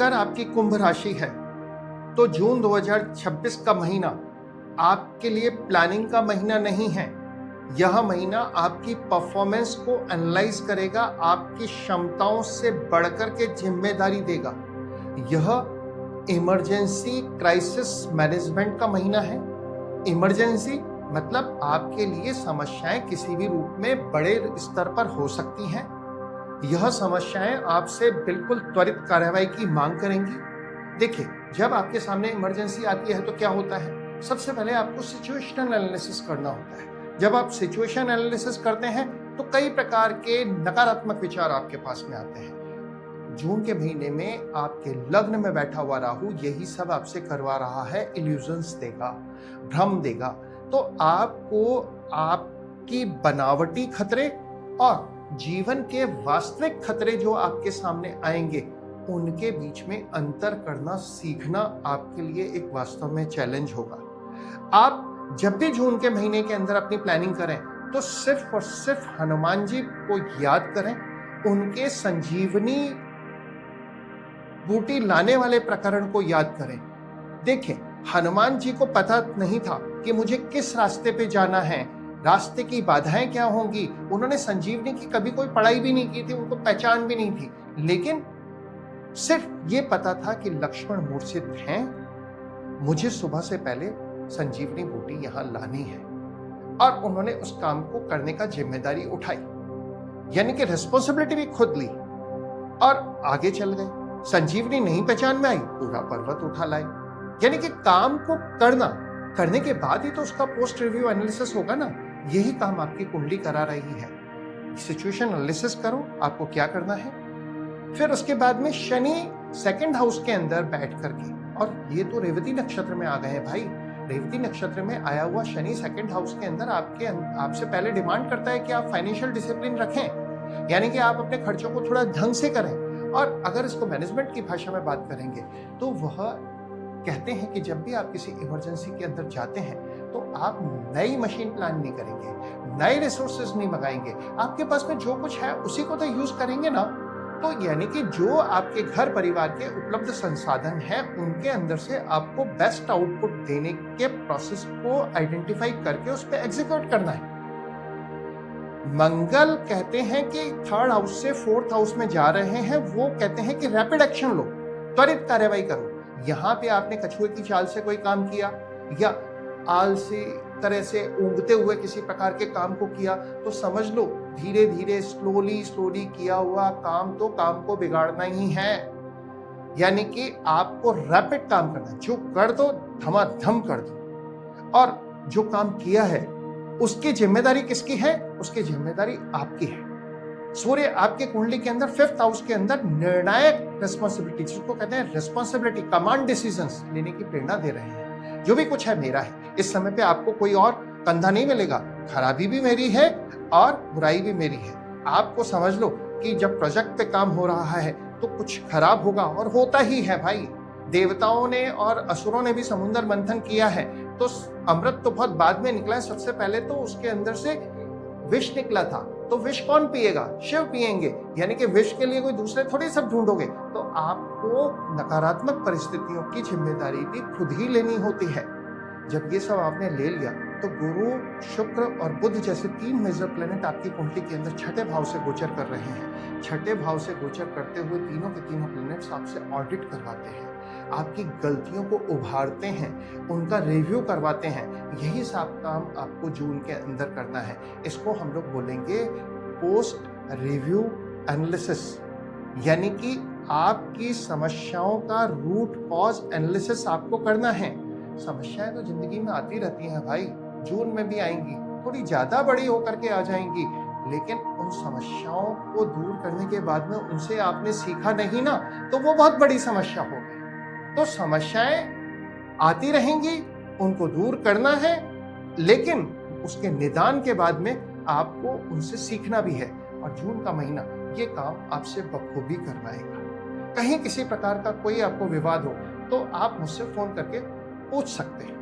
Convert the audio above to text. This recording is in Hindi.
अगर आपकी कुंभ राशि है तो जून 2026 का महीना आपके लिए प्लानिंग का महीना नहीं है। यह महीना आपकी परफॉर्मेंस को एनालाइज करेगा, आपकी क्षमताओं से बढ़कर के जिम्मेदारी देगा। यह इमरजेंसी क्राइसिस मैनेजमेंट का महीना है। इमरजेंसी मतलब आपके लिए समस्याएं किसी भी रूप में बड़े स्तर पर हो सकती हैं। यह समस्याएं आपसे बिल्कुल त्वरित कार्रवाई की मांग करेंगी। देखिए, जब आपके सामने इमरजेंसी आती है तो क्या होता है, सबसे पहले आपको सिचुएशनल एनालिसिस करना होता है। जब आप सिचुएशन एनालिसिस करते हैं तो कई प्रकार के नकारात्मक विचार आपके पास में आते हैं। जून के महीने में आपके लग्न में बैठा हुआ राहु यही सब आपसे करवा रहा है, इल्यूजन्स देगा, भ्रम देगा। तो आपको आपकी बनावटी खतरे और जीवन के वास्तविक खतरे जो आपके सामने आएंगे उनके बीच में अंतर करना सीखना आपके लिए एक वास्तव में चैलेंज होगा। आप जब भी जून के महीने के अंदर अपनी प्लानिंग करें तो सिर्फ और सिर्फ हनुमान जी को याद करें, उनके संजीवनी बूटी लाने वाले प्रकरण को याद करें। देखें, हनुमान जी को पता नहीं था कि मुझे किस रास्ते पे जाना है, रास्ते की बाधाएं क्या होंगी। उन्होंने संजीवनी की कभी कोई पढ़ाई भी नहीं की थी, उनको पहचान भी नहीं थी, लेकिन सिर्फ ये पता था कि लक्ष्मण मूर्छित हैं, मुझे सुबह से पहले संजीवनी बूटी यहां लानी है। और उन्होंने उस काम को करने का जिम्मेदारी उठाई, यानी कि रिस्पॉन्सिबिलिटी भी खुद ली और आगे चल गए। संजीवनी नहीं पहचान में आई, पूरा पर्वत उठा लाए। यानी कि काम को करने के बाद ही तो उसका पोस्ट रिव्यू एनालिसिस होगा ना। यही काम आपकी कुंडली करा रही है। सिचुएशन एनालिसिस करो, आपको क्या करना है। फिर उसके बाद में शनि सेकंड हाउस के अंदर बैठ करके, और ये तो रेवती नक्षत्र में आ गए हैं भाई। रेवती नक्षत्र में आया हुआ शनि सेकंड हाउस के अंदर आपसे पहले डिमांड करता है कि आप फाइनेंशियल डिसिप्लिन रखें, यानी कि आप अपने खर्चों को थोड़ा ढंग से करें। और अगर इसको मैनेजमेंट की भाषा में बात करेंगे तो वह कहते हैं कि जब भी आप किसी इमरजेंसी के अंदर जाते हैं तो आप नई मशीन प्लान नहीं करेंगे, नए रिसोर्सेज नहीं मंगाएंगे, आपके पास में जो कुछ है उसी को तो यूज करेंगे ना। तो यानी कि जो आपके घर परिवार के उपलब्ध संसाधन हैं उनके अंदर से आपको बेस्ट आउटपुट देने के प्रोसेस को आइडेंटिफाई करके उस पर एग्जीक्यूट करना है। मंगल कहते हैं कि थर्ड हाउस से फोर्थ हाउस में जा रहे हैं, वो कहते हैं कि रैपिड एक्शन लो, त्वरित कार्रवाई करो। यहां पे आपने कछुए की चाल से कोई काम किया या आलसी तरह से ऊँघते हुए किसी प्रकार के काम को किया तो समझ लो धीरे धीरे स्लोली किया हुआ काम तो काम को बिगाड़ना ही है। यानी कि आपको रैपिड काम करना, जो कर दो धमाधम कर दो। और जो काम किया है उसकी जिम्मेदारी किसकी है, उसकी जिम्मेदारी आपकी है। सूर्य आपके कुंडली के अंदर फिफ्थ हाउस के अंदर निर्णायक रिस्पॉन्सिबिलिटी, जिसको कहते हैं रिस्पॉन्सिबिलिटी, कमांड डिसीजंस लेने की प्रेरणा दे रहे हैं। जो भी कुछ है मेरा है। इस समय पे आपको कोई और कंधा नहीं मिलेगा, खराबी भी मेरी है और बुराई भी मेरी है। आपको समझ लो कि जब प्रोजेक्ट पे काम हो रहा है तो कुछ खराब होगा, और होता ही है भाई। देवताओं ने और असुरों ने भी समुद्र मंथन किया है तो अमृत तो बहुत बाद में निकला है। सबसे पहले तो उसके अंदर से विष निकला था, तो विष कौन पिएगा, शिव पिएंगे। यानी कि विष के लिए कोई दूसरे थोड़ी सब ढूंढोगे। तो आपको नकारात्मक परिस्थितियों की जिम्मेदारी भी खुद ही लेनी होती है। जब ये सब आपने ले लिया तो गुरु, शुक्र और बुध जैसे 3 मेजर प्लेनेट आपकी कुंडली के अंदर छठे भाव से गोचर कर रहे हैं। छठे भाव से गोचर करते हुए तीनों के तीनों प्लेनेट्स आपसे ऑडिट करवाते हैं, आपकी गलतियों को उभारते हैं, उनका रिव्यू करवाते हैं। यही सब काम आपको जून के अंदर करना है। इसको हम लोग बोलेंगे पोस्ट रिव्यू एनालिसिस, यानी कि आपकी समस्याओं का रूट कॉज एनालिसिस आपको करना है। समस्याएं तो जिंदगी में आती रहती हैं भाई, जून में भी आएंगी, थोड़ी ज्यादा बड़ी होकर के आ जाएंगी, लेकिन उन समस्याओं को दूर करने के बाद में उनसे आपने सीखा नहीं ना तो वो बहुत बड़ी समस्या हो गई। तो समस्याएं आती रहेंगी, उनको दूर करना है, लेकिन उसके निदान के बाद में आपको उनसे सीखना भी है। और जून का महीना ये काम आपसे बखूबी करवाएगा। कहीं किसी प्रकार का कोई आपको विवाद हो तो आप मुझसे फोन करके पूछ सकते हैं।